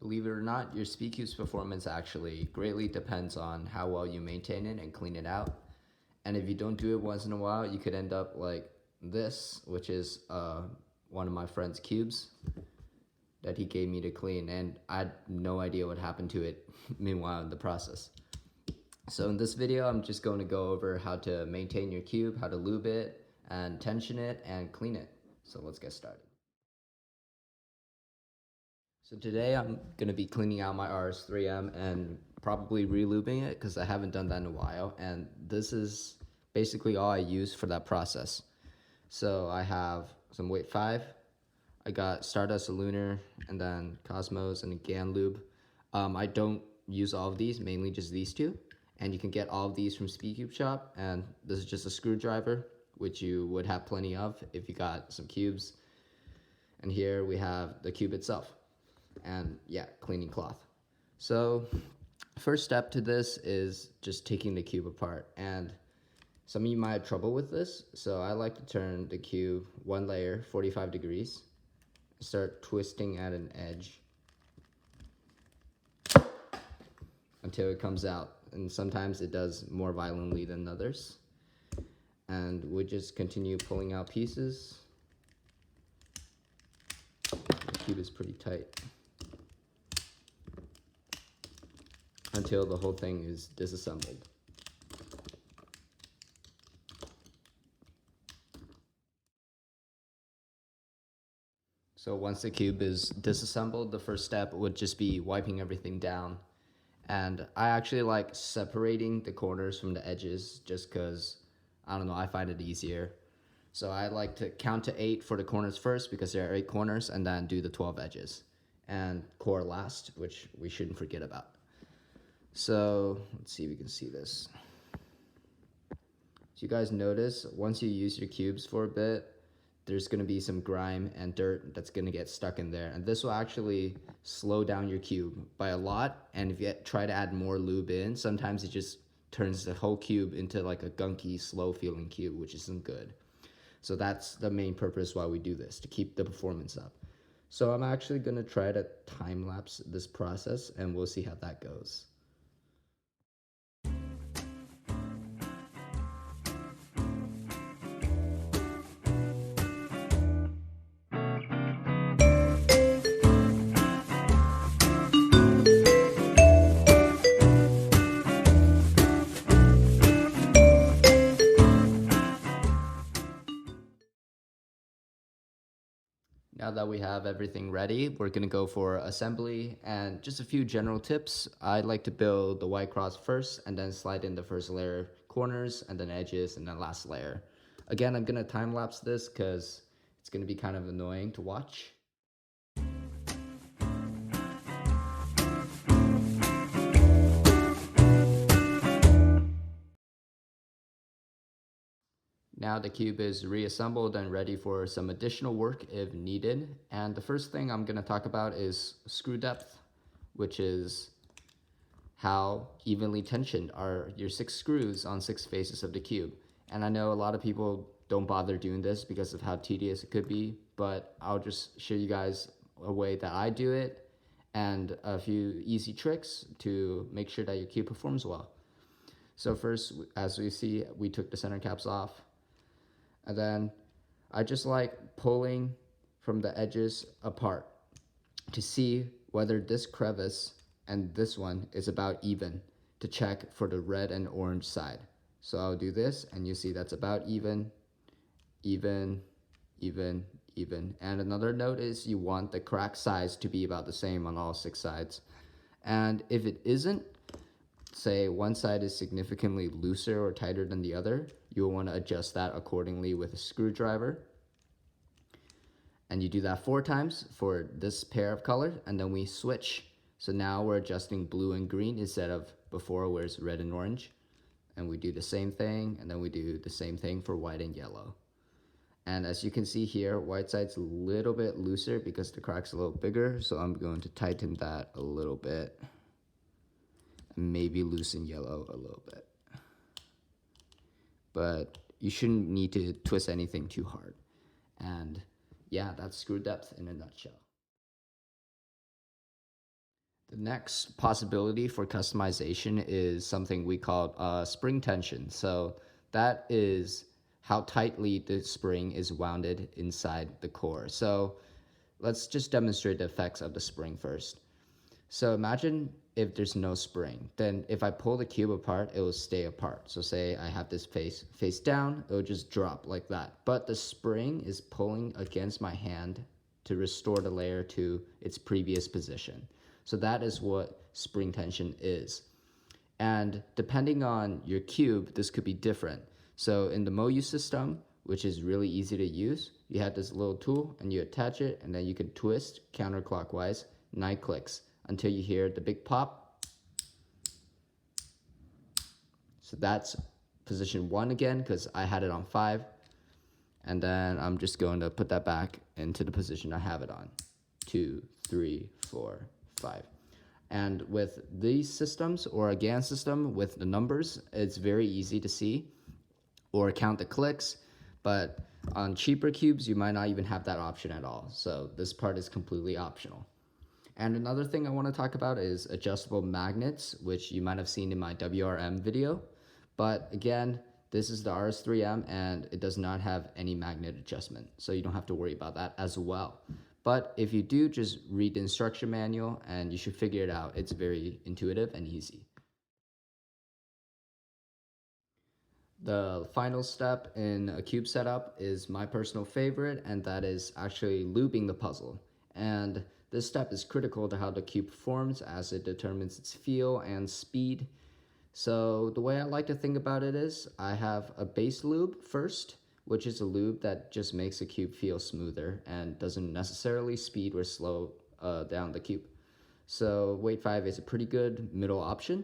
Believe it or not, your speed cube's performance actually greatly depends on how well you maintain it and clean it out. And if you don't do it once in a while, you could end up like this, which is one of my friend's cubes that he gave me to clean, and I had no idea what happened to it meanwhile in the process. So in this video, I'm just going to go over how to maintain your cube, how to lube it, and tension it, and clean it. So let's get started. So today I'm going to be cleaning out my RS3M and probably re-lubing it because I haven't done that in a while. And this is basically all I use for that process. So I have some weight 5. I got Stardust, a Lunar, and then Cosmos and a GAN lube. I don't use all of these, mainly just these two. And you can get all of these from Speed Cube Shop. And this is just a screwdriver, which you would have plenty of if you got some cubes. And here we have the cube itself. And yeah, cleaning cloth. So first step to this is just taking the cube apart. And some of you might have trouble with this. So I like to turn the cube one layer, 45 degrees. Start twisting at an edge until it comes out, and sometimes it does more violently than others. And we just continue pulling out pieces. The cube is pretty tight until the whole thing is disassembled. So once the cube is disassembled, the first step would just be wiping everything down. And I actually like separating the corners from the edges just because, I don't know, I find it easier. So I like to count to 8 for the corners first because there are 8 corners, and then do the 12 edges. And core last, which we shouldn't forget about. So let's see if we can see this. So you guys notice, once you use your cubes for a bit, there's going to be some grime and dirt that's going to get stuck in there. And this will actually slow down your cube by a lot. And if you try to add more lube in, sometimes it just turns the whole cube into like a gunky, slow feeling cube, which isn't good. So that's the main purpose why we do this, to keep the performance up. So I'm actually going to try to time lapse this process, and we'll see how that goes. Now that we have everything ready, we're gonna go for assembly and just a few general tips. I like to build the white cross first and then slide in the first layer corners and then edges and then last layer. Again, I'm gonna time lapse this because it's gonna be kind of annoying to watch. Now the cube is reassembled and ready for some additional work if needed. And the first thing I'm going to talk about is screw depth, which is how evenly tensioned are your 6 screws on 6 faces of the cube. And I know a lot of people don't bother doing this because of how tedious it could be, but I'll just show you guys a way that I do it and a few easy tricks to make sure that your cube performs well. So first, as we see, we took the center caps off. And then I just like pulling from the edges apart to see whether this crevice and this one is about even, to check for the red and orange side. So I'll do this, and you see that's about even, even, even, even. And another note is you want the crack size to be about the same on all 6 sides. And if it isn't, say one side is significantly looser or tighter than the other, you'll want to adjust that accordingly with a screwdriver. And you do that 4 times for this pair of colors, and then we switch. So now we're adjusting blue and green instead of before where it's red and orange. And we do the same thing, and then we do the same thing for white and yellow. And as you can see here, white side's a little bit looser because the crack's a little bigger, so I'm going to tighten that a little bit. Maybe loosen yellow a little bit. But you shouldn't need to twist anything too hard. And yeah, that's screw depth in a nutshell. The next possibility for customization is something we call spring tension. So that is how tightly the spring is wounded inside the core. So let's just demonstrate the effects of the spring first. So imagine if there's no spring, then if I pull the cube apart, it will stay apart. So say I have this face down, it will just drop like that. But the spring is pulling against my hand to restore the layer to its previous position. So that is what spring tension is. And depending on your cube, this could be different. So in the Moyu system, which is really easy to use, you have this little tool and you attach it, and then you can twist counterclockwise 9 clicks until you hear the big pop. So that's position 1 again, because I had it on 5. And then I'm just going to put that back into the position I have it on. 2, 3, 4, 5. And with these systems, or a GAN system with the numbers, it's very easy to see or count the clicks. But on cheaper cubes, you might not even have that option at all. So this part is completely optional. And another thing I want to talk about is adjustable magnets, which you might have seen in my WRM video. But again, this is the RS3M and it does not have any magnet adjustment. So you don't have to worry about that as well. But if you do, just read the instruction manual and you should figure it out. It's very intuitive and easy. The final step in a cube setup is my personal favorite, and that is actually lubing the puzzle. And this step is critical to how the cube performs, as it determines its feel and speed. So the way I like to think about it is I have a base lube first, which is a lube that just makes the cube feel smoother and doesn't necessarily speed or slow down the cube. So weight 5 is a pretty good middle option.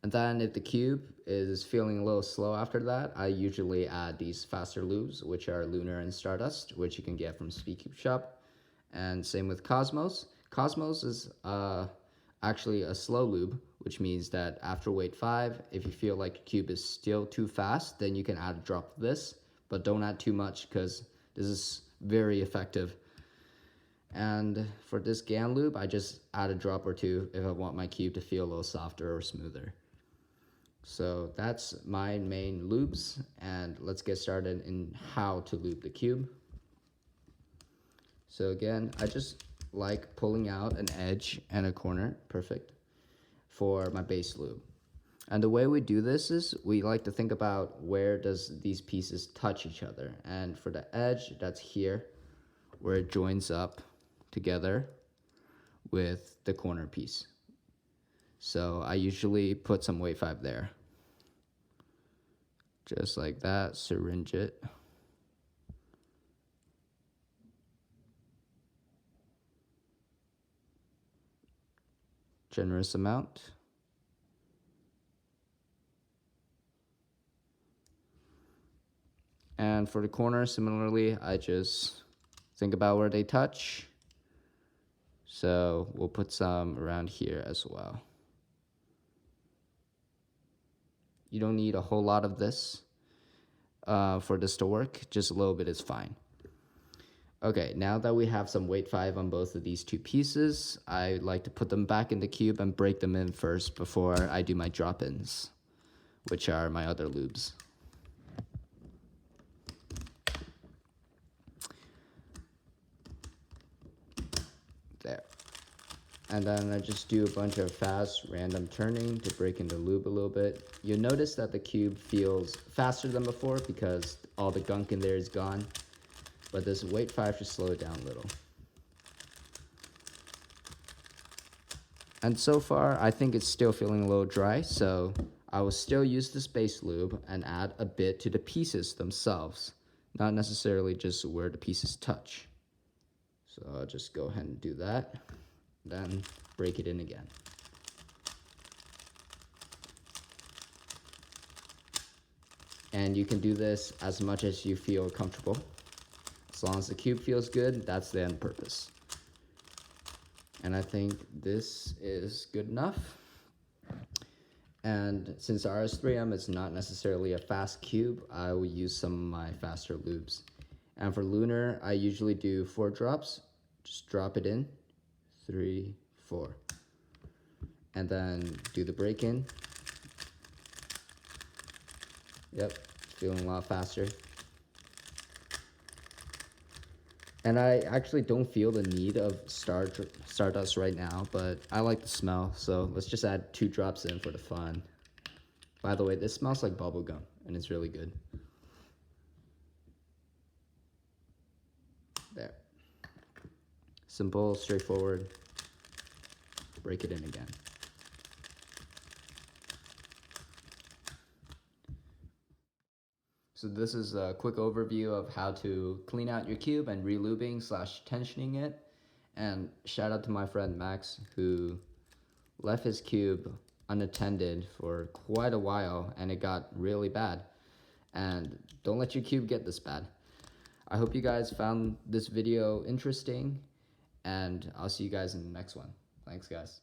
And then if the cube is feeling a little slow after that, I usually add these faster lubes, which are Lunar and Stardust, which you can get from Speedcube Shop. And same with Cosmos. Cosmos is actually a slow lube, which means that after weight 5, if you feel like your cube is still too fast, then you can add a drop of this, but don't add too much because this is very effective. And for this GAN lube, I just add a drop or two if I want my cube to feel a little softer or smoother. So that's my main lubes, and let's get started in how to lube the cube. So again, I just like pulling out an edge and a corner, perfect, for my base lube. And the way we do this is we like to think about where does these pieces touch each other. And for the edge, that's here, where it joins up together with the corner piece. So I usually put some weight 5 there. Just like that, syringe it. Generous amount. And for the corner, similarly, I just think about where they touch. So we'll put some around here as well. You don't need a whole lot of this for this to work. Just a little bit is fine. Okay, now that we have some weight 5 on both of these two pieces, I like to put them back in the cube and break them in first before I do my drop-ins, which are my other lubes. There. And then I just do a bunch of fast random turning to break in the lube a little bit. You'll notice that the cube feels faster than before because all the gunk in there is gone. But this weight 5 should slow it down a little. And so far, I think it's still feeling a little dry, so I will still use this base lube and add a bit to the pieces themselves, not necessarily just where the pieces touch. So I'll just go ahead and do that, then break it in again. And you can do this as much as you feel comfortable. As long as the cube feels good, that's the end purpose. And I think this is good enough. And since RS3M is not necessarily a fast cube, I will use some of my faster lubes. And for Lunar, I usually do 4 drops. Just drop it in, 3, 4. And then do the break-in. Yep, feeling a lot faster. And I actually don't feel the need of Stardust right now, but I like the smell, so let's just add 2 drops in for the fun. By the way, this smells like bubblegum, and it's really good. There. Simple, straightforward. Break it in again. So this is a quick overview of how to clean out your cube and re-lubing / tensioning it. And shout out to my friend Max, who left his cube unattended for quite a while and it got really bad. And don't let your cube get this bad. I hope you guys found this video interesting, and I'll see you guys in the next one. Thanks, guys.